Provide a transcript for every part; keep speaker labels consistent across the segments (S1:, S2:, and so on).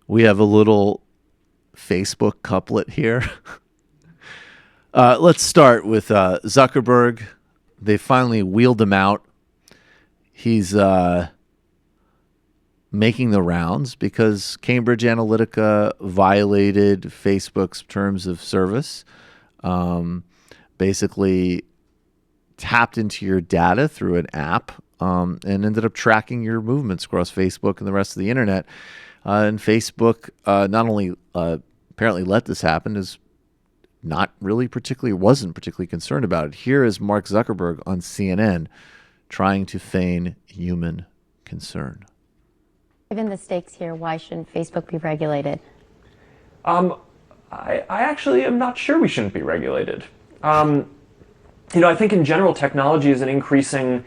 S1: We have a little Facebook couplet here. Let's start with Zuckerberg. They finally wheeled him out. He's making the rounds because Cambridge Analytica violated Facebook's terms of service. Basically tapped into your data through an app and ended up tracking your movements across Facebook and the rest of the internet. And Facebook not only apparently let this happen, wasn't particularly concerned about it. Here is Mark Zuckerberg on CNN trying to feign human concern.
S2: Given the stakes here, why shouldn't Facebook be regulated?
S3: I actually am not sure we shouldn't be regulated. I think in general technology is an increasingly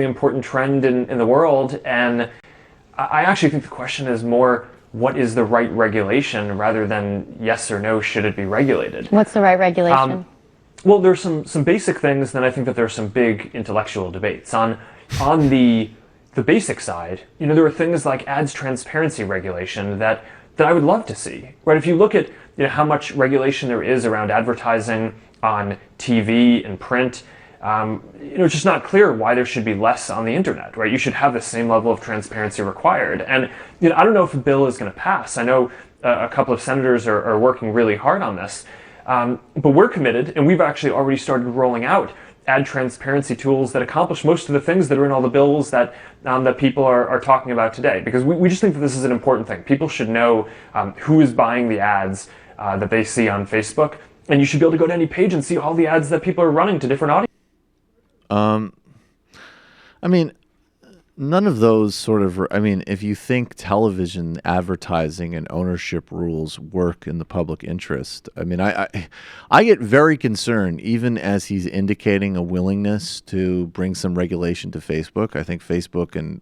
S3: important trend in the world, and I actually think the question is more, what is the right regulation rather than yes or no, should it be regulated?
S2: What's the right regulation?
S3: Well, there's some basic things, then I think that there's some big intellectual debates. On the basic side, there are things like ads transparency regulation that I would love to see. Right? If you look at how much regulation there is around advertising on TV and print, it's just not clear why there should be less on the internet, right? You should have the same level of transparency required. And I don't know if a bill is going to pass. I know a couple of senators are working really hard on this, but we're committed, and we've actually already started rolling out ad transparency tools that accomplish most of the things that are in all the bills that people are talking about today. Because we just think that this is an important thing. People should know who is buying the ads that they see on Facebook, and you should be able to go to any page and see all the ads that people are running to different audiences.
S1: None of those if you think television advertising and ownership rules work in the public interest, I get very concerned even as he's indicating a willingness to bring some regulation to Facebook. I think Facebook and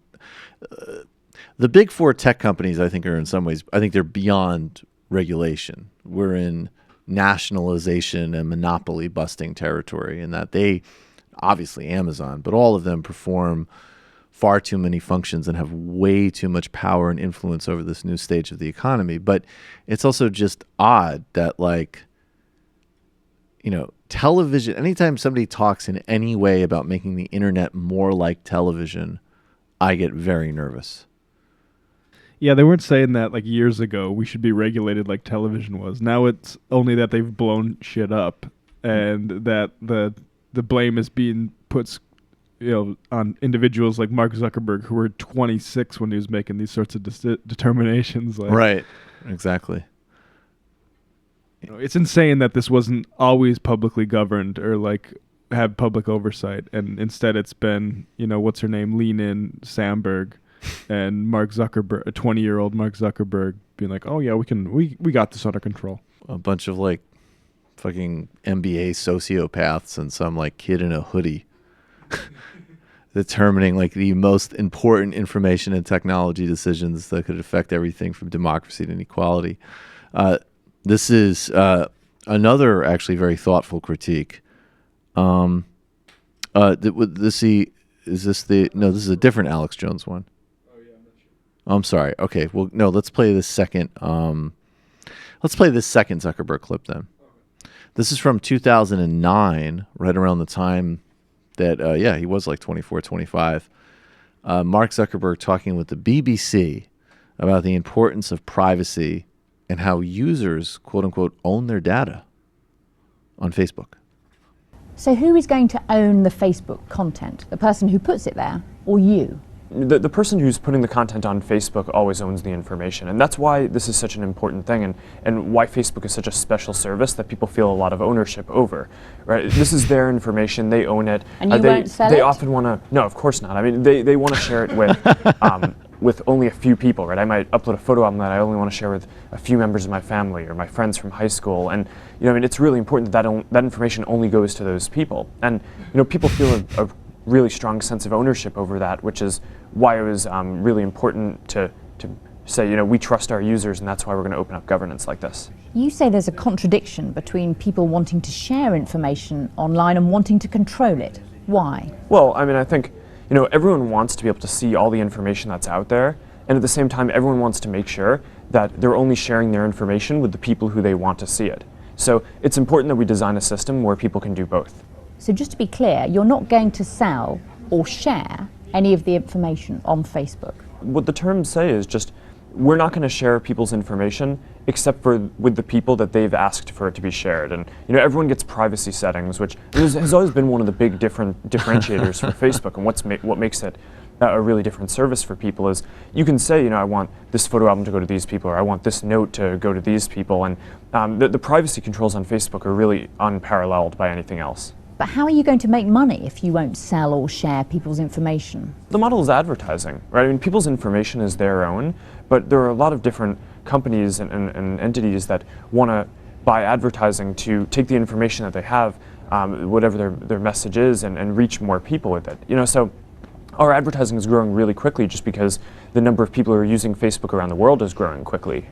S1: the big four tech companies, I think they're beyond regulation. We're in nationalization and monopoly busting territory, in that they, obviously Amazon, but all of them perform far too many functions and have way too much power and influence over this new stage of the economy. But it's also just odd that, television, anytime somebody talks in any way about making the internet more like television, I get very nervous.
S4: Yeah, they weren't saying that years ago we should be regulated like television was. Now it's only that they've blown shit up and that the blame is being put on individuals like Mark Zuckerberg, who were 26 when he was making these sorts of determinations.
S1: Right, exactly.
S4: It's insane that this wasn't always publicly governed or have public oversight, and instead it's been, what's her name, Lean In Sandberg, and Mark Zuckerberg, a 20-year-old Mark Zuckerberg, being like, oh yeah, we got this under control.
S1: A bunch of fucking MBA sociopaths and some kid in a hoodie determining the most important information and technology decisions that could affect everything from democracy to inequality. This is another actually very thoughtful critique. This is a different Alex Jones one. Oh yeah, I'm not sure. I'm sorry. Okay, well no, let's play this second. Let's play this second Zuckerberg clip then. Okay. This is from 2009, right around the time that he was 24, 25. Mark Zuckerberg talking with the BBC about the importance of privacy and how users, quote unquote, own their data on Facebook.
S5: So who is going to own the Facebook content? The person who puts it there, or you?
S3: The person who's putting the content on Facebook always owns the information, and that's why this is such an important thing, and why Facebook is such a special service that people feel a lot of ownership over. Right? This is their information; they own it.
S5: And you won't sell it?
S3: They often want to. No, of course not. They want to share it with only a few people. Right? I might upload a photo album that I only want to share with a few members of my family or my friends from high school, and it's really important that that information only goes to those people, and people feel a really strong sense of ownership over that, which is why it was really important to say, we trust our users, and that's why we're going to open up governance like this.
S5: You say there's a contradiction between people wanting to share information online and wanting to control it. Why?
S3: Well, I think, everyone wants to be able to see all the information that's out there, And at the same time, everyone wants to make sure that they're only sharing their information with the people who they want to see it. So it's important that we design a system where people can do both.
S5: So just to be clear, you're not going to sell or share any of the information on Facebook?
S3: What the terms say is just, we're not going to share people's information except for with the people that they've asked for it to be shared. And everyone gets privacy settings, which has always been one of the big differentiators for Facebook, and what makes it a really different service for people is you can say, I want this photo album to go to these people, or I want this note to go to these people, and the privacy controls on Facebook are really unparalleled by anything else.
S5: But how are you going to make money if you won't sell or share people's information?
S3: The model is advertising, right? I mean, people's information is their own, but there are a lot of different companies and entities that want to buy advertising to take the information that they have, whatever their message is, and reach more people with it. So our advertising is growing really quickly just because the number of people who are using Facebook around the world is growing quickly.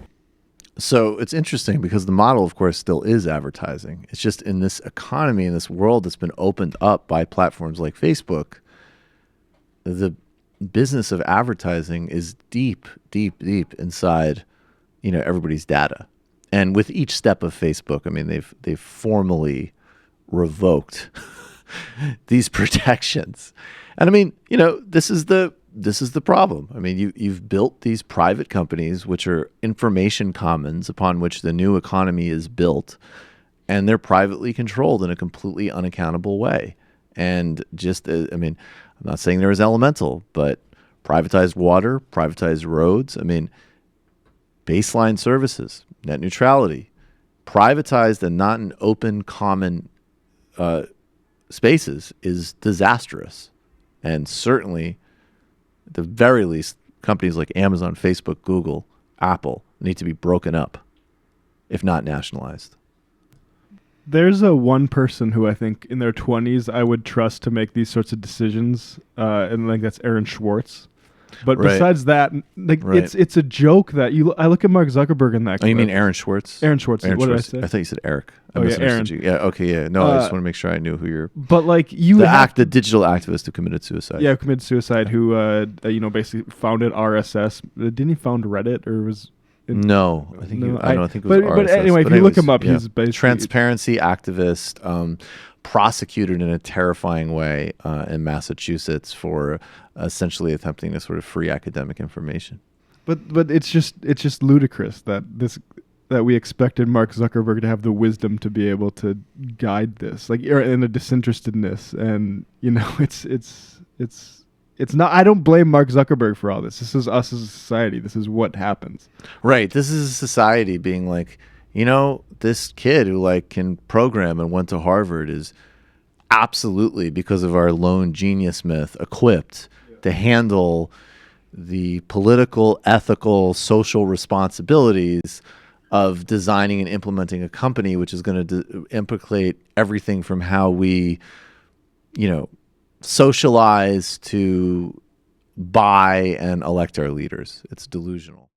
S1: So it's interesting because the model, of course, still is advertising. It's just in this economy, in this world that's been opened up by platforms like Facebook, the business of advertising is deep, deep, deep inside, everybody's data. And with each step of Facebook, I mean, they've formally revoked these protections. And I mean, this is the problem. I mean, you've built these private companies, which are information commons upon which the new economy is built, and they're privately controlled in a completely unaccountable way. And I'm not saying there is elemental, but privatized water, privatized roads, baseline services, net neutrality, privatized and not in open common spaces is disastrous. And certainly, at the very least, companies like Amazon, Facebook, Google, Apple need to be broken up, if not nationalized.
S4: There's one person who I think in their 20s I would trust to make these sorts of decisions, and that's Aaron Schwartz. But
S1: Right.
S4: Besides that,
S1: Right.
S4: it's a joke that I look at Mark Zuckerberg in that.
S1: Oh, you
S4: clip.
S1: mean Aaron Schwartz?
S4: Aaron Schwartz.
S1: Aaron
S4: what
S1: Schwartz.
S4: did I say?
S1: I thought you said Eric.
S4: Oh, yeah, Aaron.
S1: You. Yeah, okay, yeah. No, I just want to make sure I knew who you're...
S4: But
S1: The digital activist who committed suicide.
S4: Yeah, committed suicide. Who basically founded RSS. Didn't he found Reddit or was?
S1: No, I think
S4: No,
S1: I don't think it was
S4: but
S1: RSS.
S4: anyway, if you look him up, he's basically
S1: transparency activist, prosecuted in a terrifying way in Massachusetts for essentially attempting to sort of free academic information.
S4: But it's just ludicrous that we expected Mark Zuckerberg to have the wisdom to be able to guide this, in a disinterestedness, and it's not. I don't blame Mark Zuckerberg for all this. This is us as a society. This is what happens.
S1: Right. This is a society being like, this kid who can program and went to Harvard is absolutely, because of our lone genius myth, equipped to handle the political, ethical, social responsibilities of designing and implementing a company which is going to implicate everything from how we, socialize to buy and elect our leaders. It's delusional.